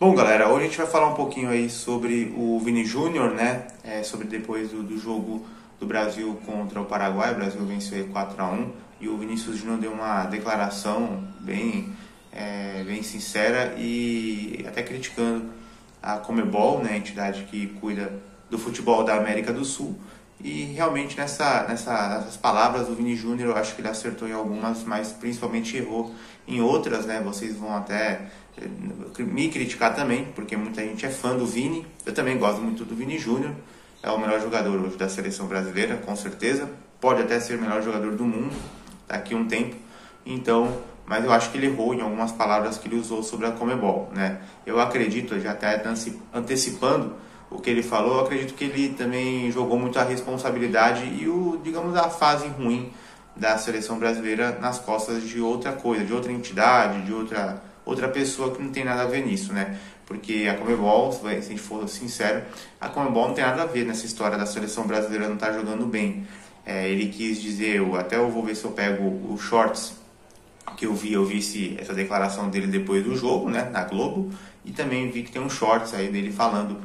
Bom, galera, hoje a gente vai falar um pouquinho aí sobre o Vini Júnior, né? Sobre depois do jogo do Brasil contra o Paraguai. O Brasil venceu aí 4-1 e o Vinícius Júnior deu uma declaração bem sincera e até criticando a Conmebol, né? A entidade que cuida do futebol da América do Sul. E realmente nessas palavras do Vini Júnior eu acho que ele acertou em algumas, mas principalmente errou em outras, né? Vocês vão até me criticar também, porque muita gente é fã do Vini. Eu também gosto muito do Vini Júnior. É o melhor jogador hoje da seleção brasileira, com certeza. Pode até ser o melhor jogador do mundo daqui a um tempo. Então, mas eu acho que ele errou em algumas palavras que ele usou sobre a Conmebol, né? Eu acredito, já até antecipando o que ele falou, eu acredito que ele também jogou muito a responsabilidade e digamos, a fase ruim da seleção brasileira nas costas de outra coisa, de outra entidade, de outra pessoa que não tem nada a ver nisso, né? Porque a Conmebol, se a gente for sincero, a Conmebol não tem nada a ver nessa história da seleção brasileira não estar jogando bem. Ele quis dizer, até eu vou ver se eu pego os shorts que eu vi essa declaração dele depois do jogo, né, na Globo, e também vi que tem uns shorts aí dele falando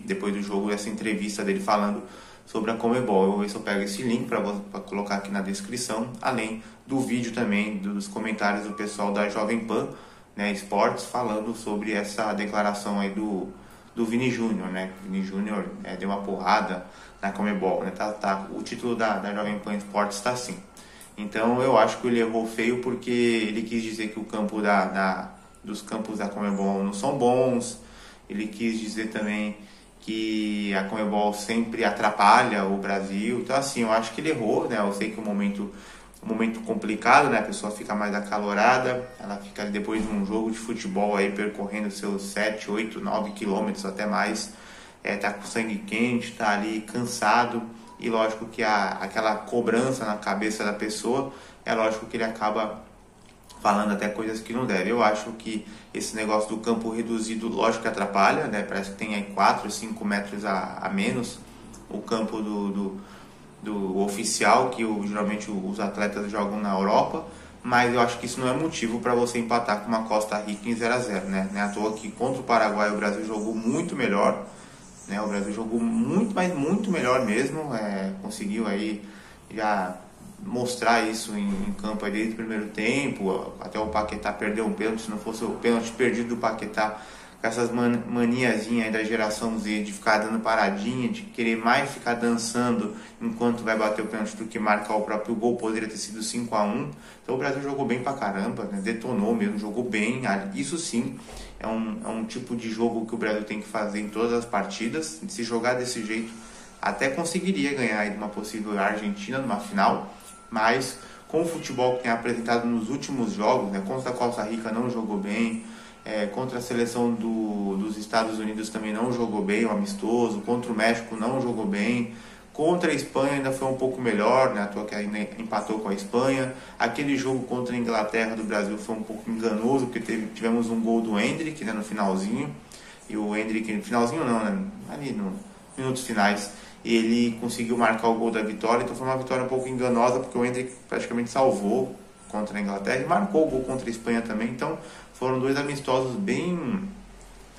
depois do jogo, essa entrevista dele falando sobre a Conmebol. Eu vou ver se eu pego esse link para colocar aqui na descrição, além do vídeo também, dos comentários do pessoal da Jovem Pan, né, Esportes, falando sobre essa declaração aí do Vini Júnior, né? Vini Júnior deu uma porrada na Conmebol, né? O título da Jovem Pan Esportes está assim. Então eu acho que ele errou feio porque ele quis dizer que o campo dos campos da Conmebol não são bons. Ele quis dizer também que a Conmebol sempre atrapalha o Brasil. Então, assim, eu acho que ele errou, né? Eu sei que é um momento complicado, né? A pessoa fica mais acalorada, ela fica depois de um jogo de futebol aí percorrendo seus 7, 8, 9 quilômetros, até mais. Tá com sangue quente, tá ali cansado. E lógico que aquela cobrança na cabeça da pessoa, é lógico que ele acaba falando até coisas que não deve. Eu acho que esse negócio do campo reduzido, lógico que atrapalha, né? Parece que tem aí 4, 5 metros a menos o campo do oficial, que geralmente os atletas jogam na Europa, mas eu acho que isso não é motivo para você empatar com uma Costa Rica em 0-0, né? Não é à toa que contra o Paraguai o Brasil jogou muito melhor, né? O Brasil jogou muito, mas muito melhor mesmo, conseguiu aí já mostrar isso em campo aí desde o primeiro tempo. Até o Paquetá perdeu um pênalti, se não fosse o pênalti perdido do Paquetá, com essas maniazinhas aí da geração Z de ficar dando paradinha, de querer mais ficar dançando enquanto vai bater o pênalti do que marcar o próprio gol, poderia ter sido 5-1. Então o Brasil jogou bem pra caramba, né? Detonou mesmo, jogou bem. Isso sim é um tipo de jogo que o Brasil tem que fazer em todas as partidas. Se jogar desse jeito, até conseguiria ganhar aí de uma possível Argentina numa final, mas com o futebol que tem apresentado nos últimos jogos, né, contra a Costa Rica não jogou bem, contra a seleção dos Estados Unidos também não jogou bem, o amistoso, contra o México não jogou bem, contra a Espanha ainda foi um pouco melhor, né, à toa que ainda empatou com a Espanha. Aquele jogo contra a Inglaterra do Brasil foi um pouco enganoso, porque tivemos um gol do Endrick, né, no finalzinho, e o Endrick, no finalzinho não, né, ali nos minutos finais, ele conseguiu marcar o gol da vitória. Então foi uma vitória um pouco enganosa, porque o Endrick praticamente salvou contra a Inglaterra e marcou o gol contra a Espanha também. Então foram dois amistosos bem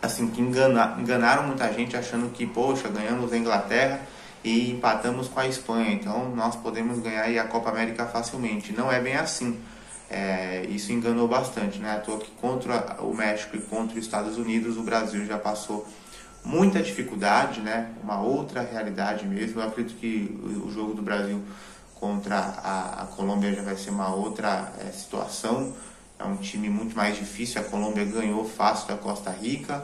assim, que enganaram muita gente, achando que, poxa, ganhamos a Inglaterra e empatamos com a Espanha, então nós podemos ganhar aí a Copa América facilmente. Não é bem assim. Isso enganou bastante, né? À toa que contra o México e contra os Estados Unidos o Brasil já passou muita dificuldade, né? Uma outra realidade mesmo. Eu acredito que o jogo do Brasil contra a Colômbia já vai ser uma outra situação. É um time muito mais difícil. A Colômbia ganhou fácil da Costa Rica,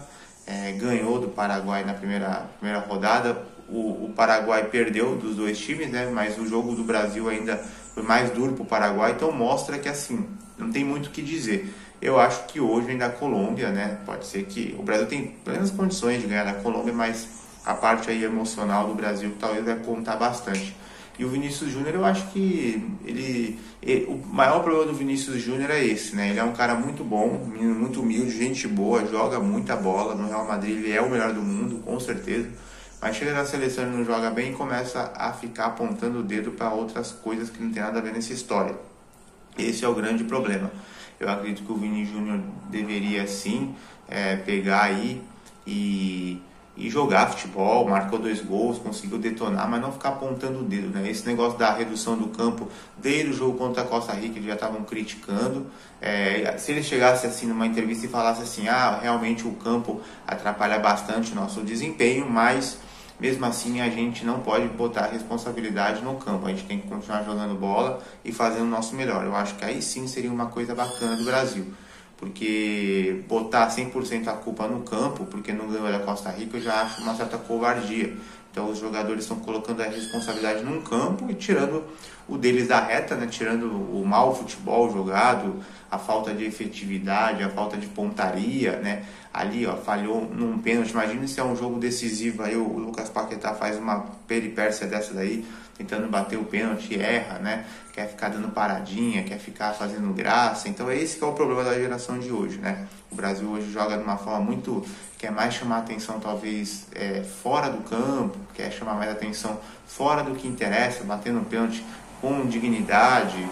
ganhou do Paraguai na primeira rodada. O Paraguai perdeu dos dois times, né? Mas o jogo do Brasil ainda foi mais duro para o Paraguai. Então mostra que assim, não tem muito o que dizer. Eu acho que hoje ainda a Colômbia, né? Pode ser que o Brasil tem plenas condições de ganhar da Colômbia, mas a parte aí emocional do Brasil talvez vai contar bastante. E o Vinícius Júnior, eu acho que o maior problema do Vinícius Júnior é esse, né? Ele é um cara muito bom, menino muito humilde, gente boa, joga muita bola. No Real Madrid ele é o melhor do mundo, com certeza. Mas chega na seleção e não joga bem e começa a ficar apontando o dedo para outras coisas que não tem nada a ver nessa história. Esse é o grande problema. Eu acredito que o Vini Júnior deveria sim pegar aí e jogar futebol, marcou 2 gols, conseguiu detonar, mas não ficar apontando o dedo, né? Esse negócio da redução do campo, desde o jogo contra a Costa Rica, eles já estavam criticando. Se ele chegasse assim numa entrevista e falasse assim, realmente o campo atrapalha bastante o nosso desempenho, mas mesmo assim a gente não pode botar a responsabilidade no campo, a gente tem que continuar jogando bola e fazendo o nosso melhor. Eu acho que aí sim seria uma coisa bacana do Brasil. Porque botar 100% a culpa no campo, porque não ganhou da Costa Rica, eu já acho uma certa covardia. Então os jogadores estão colocando a responsabilidade num campo e tirando o deles da reta, né? Tirando o mau futebol jogado, a falta de efetividade, a falta de pontaria, né? Ali, falhou num pênalti. Imagina se é um jogo decisivo, aí o Lucas Paquetá faz uma peripécia dessa daí, tentando bater o pênalti, erra, né? Quer ficar dando paradinha, quer ficar fazendo graça. Então esse que é o problema da geração de hoje, né? O Brasil hoje joga de uma forma muito... quer mais chamar atenção talvez fora do campo, quer chamar mais atenção fora do que interessa, batendo o pênalti com dignidade,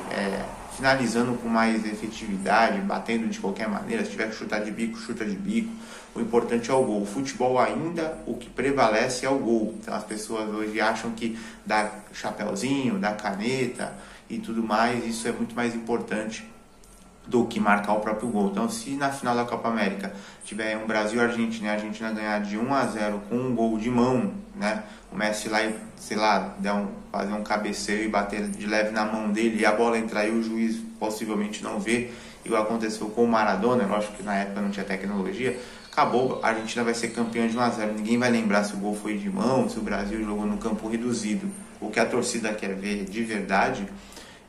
finalizando com mais efetividade, batendo de qualquer maneira. Se tiver que chutar de bico, chuta de bico. O importante é o gol. O futebol ainda, o que prevalece é o gol. Então as pessoas hoje acham que dar chapéuzinho, dar caneta e tudo mais, isso é muito mais importante do que marcar o próprio gol. Então se na final da Copa América tiver um Brasil e Argentina, e a Argentina ganhar de 1-0 com um gol de mão, né? O Messi lá e, sei lá, fazer um cabeceio e bater de leve na mão dele e a bola entrar e o juiz possivelmente não vê, igual aconteceu com o Maradona, lógico que na época não tinha tecnologia, acabou, a Argentina vai ser campeã de 1-0, ninguém vai lembrar se o gol foi de mão, se o Brasil jogou no campo reduzido. O que a torcida quer ver de verdade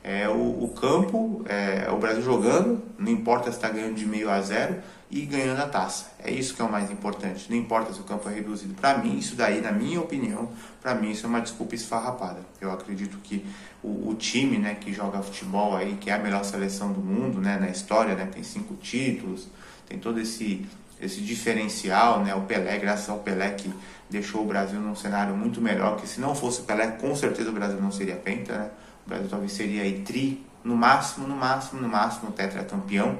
é o campo, o Brasil jogando, não importa se está ganhando de 0-0 e ganhando a taça. É isso que é o mais importante, não importa se o campo é reduzido. Para mim, isso daí, na minha opinião, para mim isso é uma desculpa esfarrapada. Eu acredito que o time, né, que joga futebol aí, que é a melhor seleção do mundo, né, na história, né, tem 5 títulos, tem todo esse diferencial, né, o Pelé, graças ao Pelé que deixou o Brasil num cenário muito melhor, que se não fosse o Pelé, com certeza o Brasil não seria penta, né? O Brasil talvez seria aí no máximo, tetracampeão,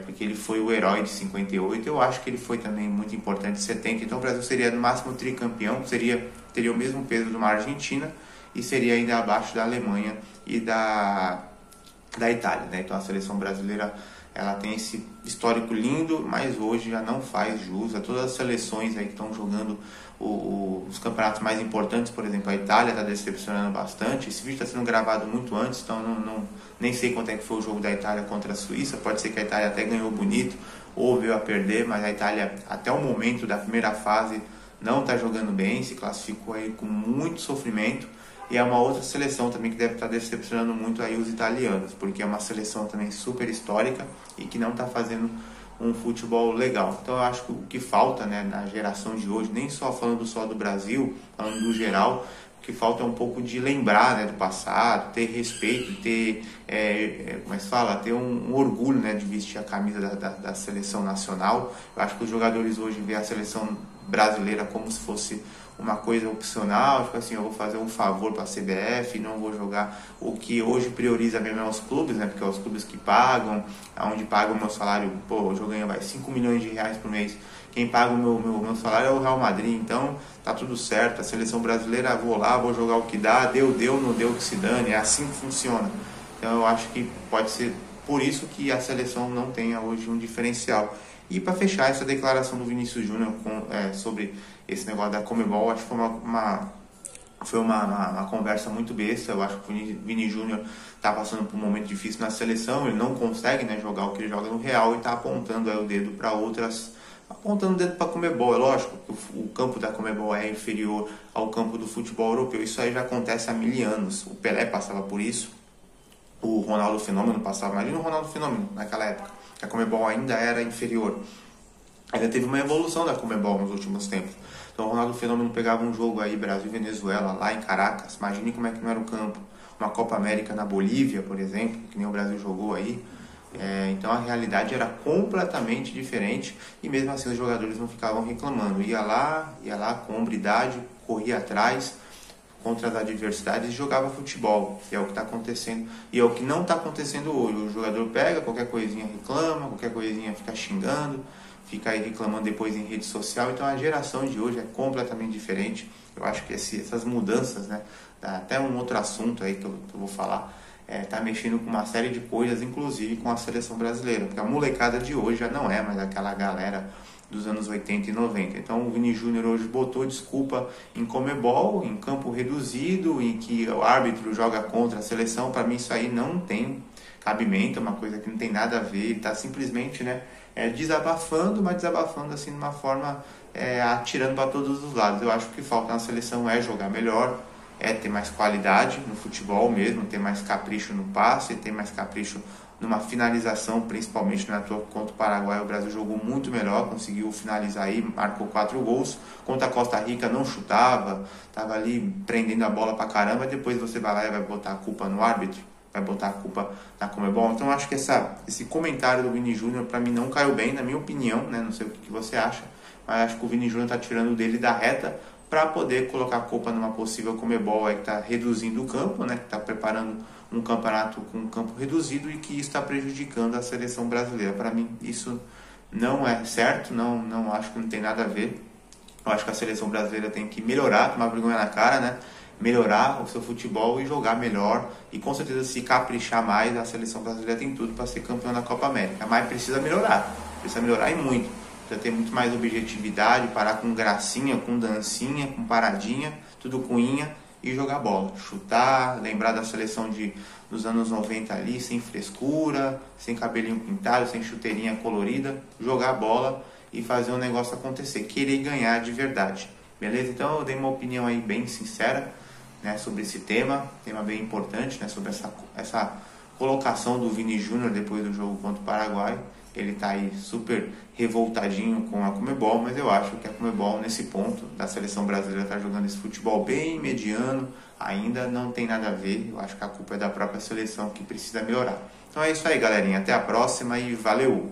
porque ele foi o herói de 58, eu acho que ele foi também muito importante em 70, então o Brasil seria no máximo tricampeão, teria o mesmo peso de uma Argentina e seria ainda abaixo da Alemanha e da Itália, né? Então a seleção brasileira, ela tem esse histórico lindo, mas hoje já não faz jus a todas as seleções aí que estão jogando os campeonatos mais importantes. Por exemplo, a Itália está decepcionando bastante. Esse vídeo está sendo gravado muito antes, então nem sei quanto é que foi o jogo da Itália contra a Suíça. Pode ser que a Itália até ganhou bonito ou veio a perder, mas a Itália, até o momento da primeira fase, não está jogando bem, se classificou aí com muito sofrimento. E é uma outra seleção também que deve estar decepcionando muito aí os italianos, porque é uma seleção também super histórica e que não está fazendo um futebol legal. Então eu acho que o que falta, né, na geração de hoje, nem só falando só do Brasil, falando do geral, o que falta é um pouco de lembrar, né, do passado, ter respeito, ter, como é que se fala, ter um orgulho, né, de vestir a camisa da seleção nacional. Eu acho que os jogadores hoje veem a seleção brasileira como se fosse uma coisa opcional, tipo assim, eu vou fazer um favor para a CBF, não vou jogar. O que hoje prioriza mesmo é os clubes, né? Porque é os clubes que pagam, onde pagam o meu salário, hoje eu ganho 5 milhões de reais por mês. Quem paga o meu salário é o Real Madrid, então tá tudo certo. A seleção brasileira, vou lá, vou jogar o que dá, deu, não deu que se dane, é assim que funciona. Então eu acho que pode ser por isso que a seleção não tenha hoje um diferencial. E para fechar essa declaração do Vinícius Júnior sobre esse negócio da Conmebol, acho que foi uma conversa muito besta. Eu acho que o Vini Júnior está passando por um momento difícil na seleção, ele não consegue, né, jogar o que ele joga no Real e está apontando aí o dedo para outras, apontando o dedo para a Conmebol. É lógico que o campo da Conmebol é inferior ao campo do futebol europeu, isso aí já acontece há 1000 anos. O Pelé passava por isso, o Ronaldo Fenômeno passava, imagina o Ronaldo Fenômeno naquela época, a Conmebol ainda era inferior. Ainda teve uma evolução da Conmebol nos últimos tempos. Então o Ronaldo Fenômeno pegava um jogo aí, Brasil e Venezuela, lá em Caracas, imagine como é que não era o campo. Uma Copa América na Bolívia, por exemplo, que nem o Brasil jogou aí. Então a realidade era completamente diferente e mesmo assim os jogadores não ficavam reclamando. Ia lá com hombridade, corria atrás contra as adversidades e jogava futebol. E é o que está acontecendo. E é o que não está acontecendo hoje. O jogador pega, qualquer coisinha reclama, qualquer coisinha fica xingando, fica aí reclamando depois em rede social. Então a geração de hoje é completamente diferente. Eu acho que essas mudanças, né, até um outro assunto aí que eu vou falar, tá mexendo com uma série de coisas, inclusive com a seleção brasileira, porque a molecada de hoje já não é mais aquela galera dos anos 80 e 90. Então o Vini Júnior hoje botou desculpa em Conmebol, em campo reduzido, em que o árbitro joga contra a seleção. Para mim isso aí não tem cabimento, é uma coisa que não tem nada a ver, está simplesmente, né, desabafando, mas desabafando assim de uma forma atirando para todos os lados. Eu acho que o que falta na seleção é jogar melhor, ter mais qualidade no futebol mesmo, ter mais capricho no passe, ter mais capricho numa finalização, principalmente na tua contra o Paraguai. O Brasil jogou muito melhor, conseguiu finalizar aí, marcou 4 gols. Contra a Costa Rica não chutava, estava ali prendendo a bola pra caramba. Depois você vai lá e vai botar a culpa no árbitro, vai botar a culpa na Conmebol. Então eu acho que esse comentário do Vini Júnior para mim não caiu bem, na minha opinião, né? Não sei o que você acha, mas acho que o Vini Júnior está tirando dele da reta para poder colocar a culpa numa possível Conmebol aí que está reduzindo o campo, né? Que está preparando um campeonato com um campo reduzido e que está prejudicando a seleção brasileira. Para mim isso não é certo, não acho que não tem nada a ver. Eu acho que a seleção brasileira tem que melhorar, tomar vergonha na cara, né? Melhorar o seu futebol e jogar melhor, e com certeza se caprichar mais, a seleção brasileira tem tudo para ser campeã da Copa América, mas precisa melhorar e muito, precisa ter muito mais objetividade, parar com gracinha, com dancinha, com paradinha, tudo com inha, e jogar bola, chutar, lembrar da seleção dos anos 90 ali, sem frescura, sem cabelinho pintado, sem chuteirinha colorida, jogar bola e fazer o negócio acontecer, querer ganhar de verdade, beleza? Então eu dei uma opinião aí bem sincera, né, sobre esse tema bem importante, né, sobre essa colocação do Vini Júnior depois do jogo contra o Paraguai. Ele está aí super revoltadinho com a Conmebol, mas eu acho que a Conmebol, nesse ponto da seleção brasileira, está jogando esse futebol bem mediano, ainda não tem nada a ver. Eu acho que a culpa é da própria seleção, que precisa melhorar. Então é isso aí, galerinha, até a próxima e valeu!